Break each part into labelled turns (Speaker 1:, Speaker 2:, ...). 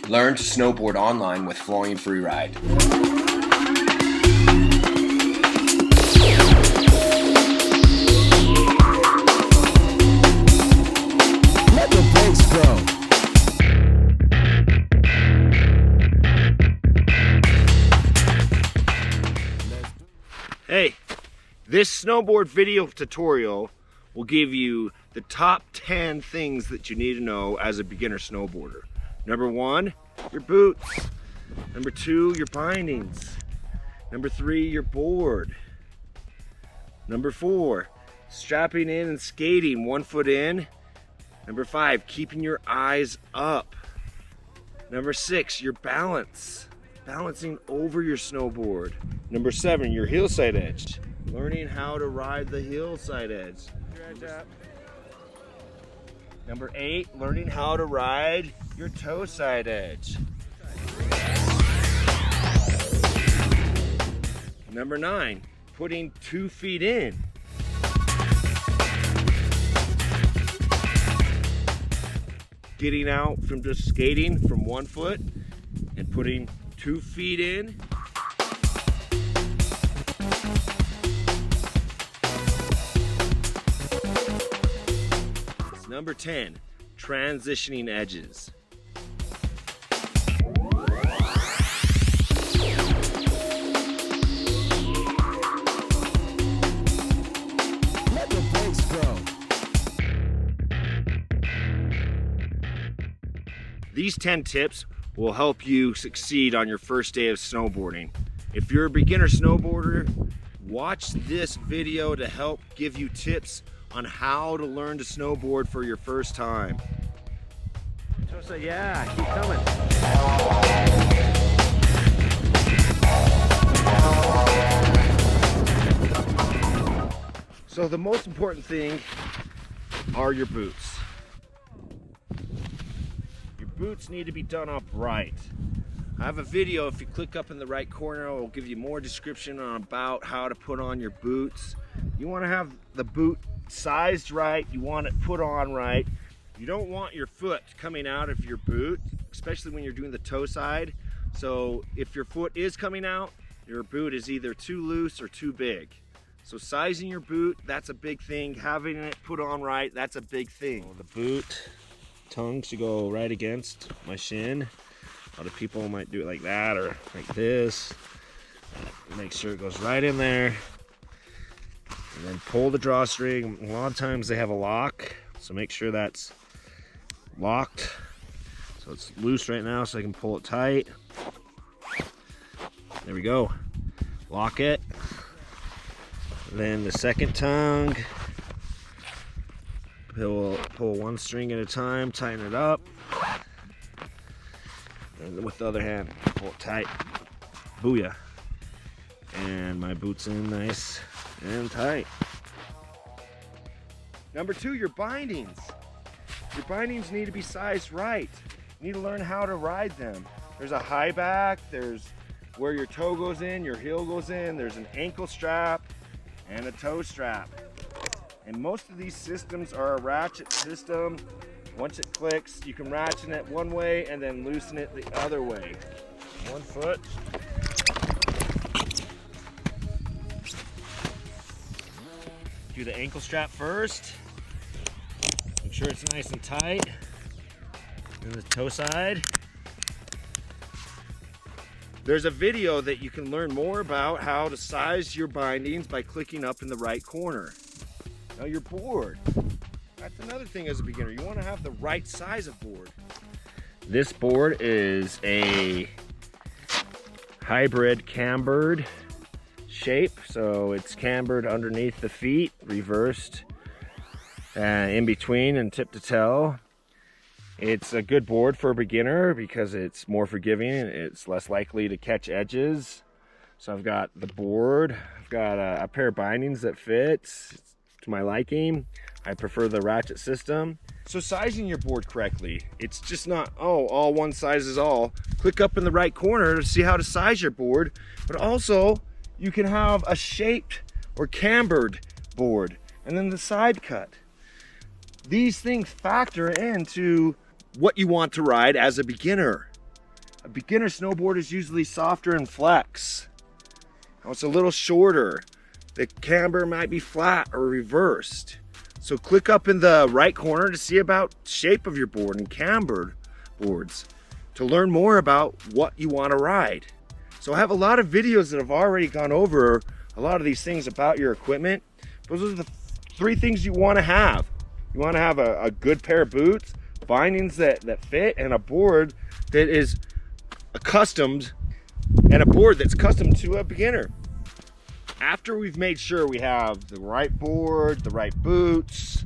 Speaker 1: Learn to snowboard online with Florian Freeride.
Speaker 2: Let the bass go.
Speaker 3: Hey, this snowboard video tutorial will give you the top 10 things that you need to know as a beginner snowboarder. Number 1, your boots. Number 2, your bindings. Number 3, your board. Number 4, strapping in and skating 1 foot in. Number 5, keeping your eyes up. Number 6, your balance. Balancing over your snowboard. Number 7, your hillside edge. Learning how to ride the hillside edge. Number 8, learning how to ride your toe side edge. Number 9, putting 2 feet in. Getting out from just skating from 1 foot and putting 2 feet in. Number 10, transitioning edges.
Speaker 2: Let the bass go.
Speaker 3: These 10 tips will help you succeed on your first day of snowboarding. If you're a beginner snowboarder, watch this video to help give you tips on how to learn to snowboard for your first time. Tosa, yeah, keep coming. So the most important thing are your boots. Your boots need to be done up right. I have a video, if you click up in the right corner, it will give you more description about how to put on your boots. You want to have the boot sized right, you want it put on right. You don't want your foot coming out of your boot, especially when you're doing the toe side. So if your foot is coming out, your boot is either too loose or too big. So sizing your boot, that's a big thing. Having it put on right, that's a big thing. The boot tongue should go right against my shin. A lot of people might do it like that or like this. Make sure it goes right in there. And then pull the drawstring. A lot of times they have a lock, so make sure that's locked. So it's loose right now, so I can pull it tight. There we go. Lock it. And then the second tongue. Pull one string at a time, tighten it up. And with the other hand, pull it tight. Booyah. And my boot's in nice and tight. Number 2, your bindings. Your bindings need to be sized right. You need to learn how to ride them. There's a high back, there's where your toe goes in, your heel goes in, there's an ankle strap and a toe strap. And most of these systems are a ratchet system. Once it clicks, you can ratchet it one way and then loosen it the other way. 1 foot. Do the ankle strap first. Make sure it's nice and tight. And the toe side. There's a video that you can learn more about how to size your bindings by clicking up in the right corner. Now your board. That's another thing as a beginner. You want to have the right size of board. This board is a hybrid cambered shape, so it's cambered underneath the feet, reversed in between and tip to toe. It's a good board for a beginner because it's more forgiving and it's less likely to catch edges. So I've got the board, I've got a pair of bindings that fits to my liking. I prefer the ratchet system. So sizing your board correctly, it's just not, oh, all one size is all. Click up in the right corner to see how to size your board, but also you can have a shaped or cambered board and then the side cut. These things factor into what you want to ride as a beginner. A beginner snowboard is usually softer in flex. Now it's a little shorter. The camber might be flat or reversed. So click up in the right corner to see about shape of your board and cambered boards to learn more about what you want to ride. So I have a lot of videos that have already gone over a lot of these things about your equipment. Those are the 3 things you want to have. You want to have a good pair of boots, bindings that fit, and a board that is accustomed, and a board that's custom to a beginner. After we've made sure we have the right board, the right boots,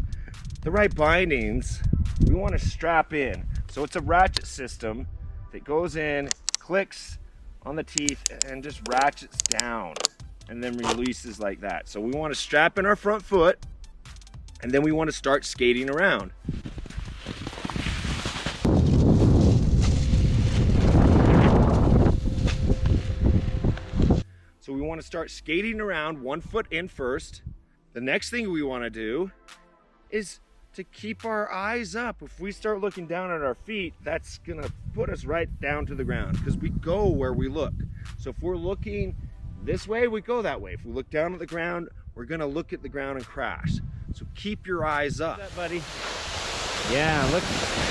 Speaker 3: the right bindings, we want to strap in. So it's a ratchet system that goes in, clicks on the teeth, and just ratchets down and then releases like that. So we want to strap in our front foot, and then we want to start skating around. So we want to start skating around 1 foot in first. The next thing we want to do is to keep our eyes up. If we start looking down at our feet, that's gonna put us right down to the ground because we go where we look. So if we're looking this way, we go that way. If we look down at the ground, we're gonna look at the ground and crash. So keep your eyes up.
Speaker 4: What's that, buddy? Yeah,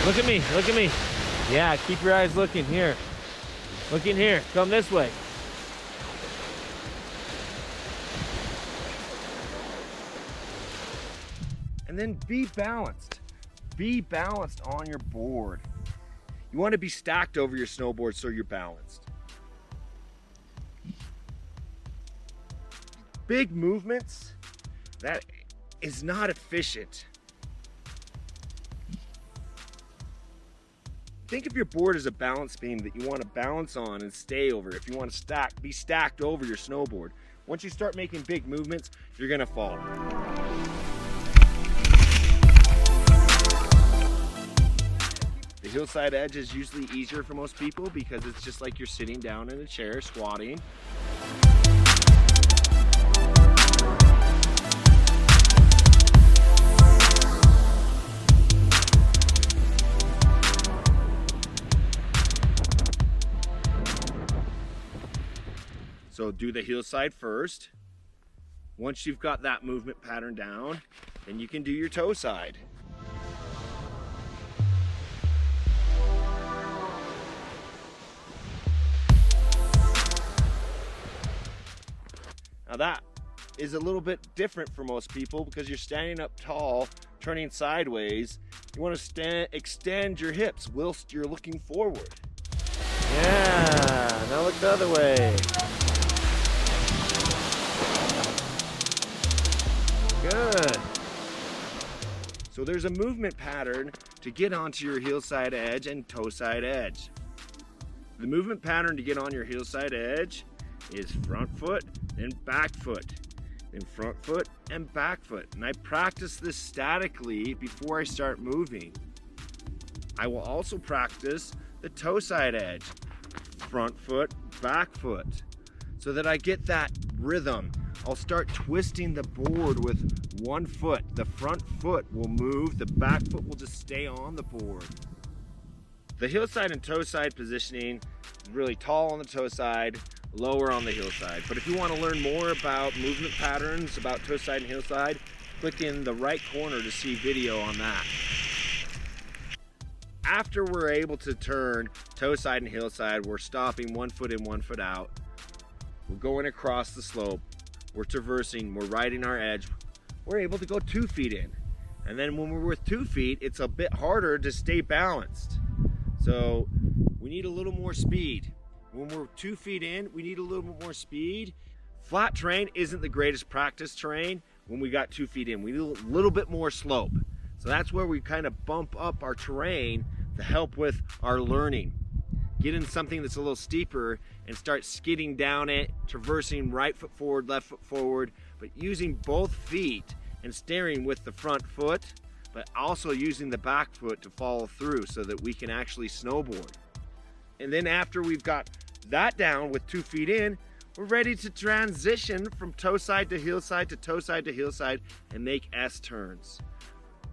Speaker 4: look at me, look at me. Yeah, keep your eyes looking here. Looking here, come this way.
Speaker 3: And then be balanced. Be balanced on your board. You want to be stacked over your snowboard so you're balanced. Big movements, that is not efficient. Think of your board as a balance beam that you want to balance on and stay over. If you want to be stacked over your snowboard. Once you start making big movements, you're gonna fall. The hillside edge is usually easier for most people because it's just like you're sitting down in a chair, squatting. So do the hillside first. Once you've got that movement pattern down, then you can do your toe side. Now that is a little bit different for most people because you're standing up tall, turning sideways. You want to extend your hips whilst you're looking forward.
Speaker 4: Yeah, now look the other way. Good.
Speaker 3: So there's a movement pattern to get onto your hillside edge and toe side edge. The movement pattern to get on your hillside edge is front foot, then back foot, then front foot and back foot. And I practice this statically before I start moving. I will also practice the toe side edge, front foot, back foot, so that I get that rhythm. I'll start twisting the board with 1 foot. The front foot will move, the back foot will just stay on the board. The hillside and toe side positioning, really tall on the toe side, lower on the hillside. But if you want to learn more about movement patterns, about toe side and hillside, click in the right corner to see video on that. After we're able to turn toe side and hillside, we're stopping 1 foot in, 1 foot out. We're going across the slope. We're traversing, we're riding our edge. We're able to go 2 feet in. And then when we're with 2 feet, it's a bit harder to stay balanced. So we need a little more speed. When we're 2 feet in, we need a little bit more speed. Flat terrain isn't the greatest practice terrain when we got 2 feet in. We need a little bit more slope. So that's where we kind of bump up our terrain to help with our learning. Get in something that's a little steeper and start skidding down it, traversing right foot forward, left foot forward, but using both feet and steering with the front foot, but also using the back foot to follow through so that we can actually snowboard. And then after we've got that down with 2 feet in, we're ready to transition from toe side to hillside to toe side to hillside and make S turns.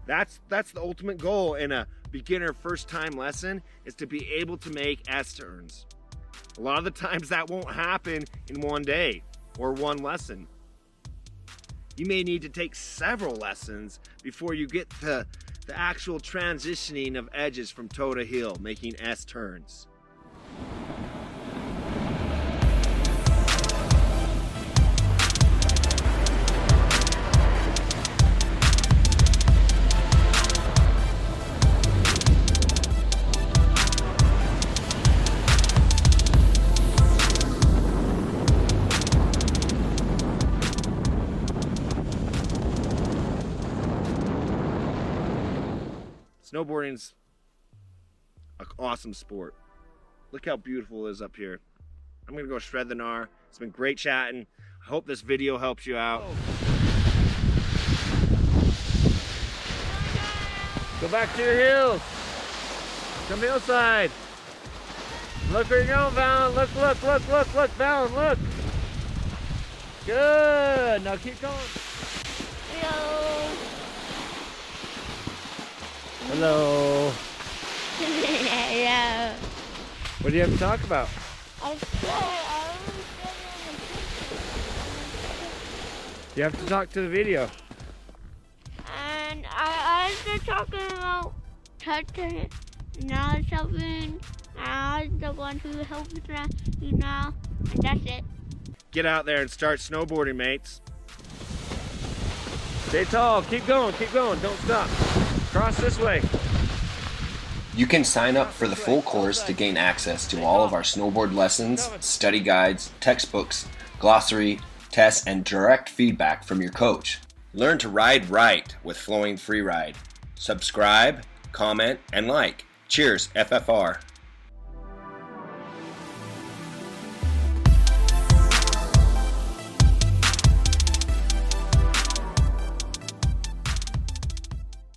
Speaker 3: That's the ultimate goal in a beginner first time lesson, is to be able to make S-turns. A lot of the times that won't happen in one day or one lesson. You may need to take several lessons before you get to the actual transitioning of edges from toe to heel, making S-turns. Snowboarding's an awesome sport. Look how beautiful it is up here. I'm gonna go shred the gnar. It's been great chatting. I hope this video helps you out.
Speaker 4: Go back to your heels. Come hillside. Look where you're going, Valen. Look, Valen, look. Good. Now keep going. Hello.
Speaker 5: Hello.
Speaker 4: What do you have to talk about? You have to talk to the video.
Speaker 5: And I was talking about touching, not helping. I was the one who helps you now, and that's it.
Speaker 3: Get out there and start snowboarding, mates.
Speaker 4: Stay tall. Keep going. Don't stop. Cross this way.
Speaker 1: You can sign up for the full course to gain access to all of our snowboard lessons, study guides, textbooks, glossary, tests, and direct feedback from your coach. Learn to ride right with Flowing Freeride. Subscribe, comment, and like. Cheers, FFR.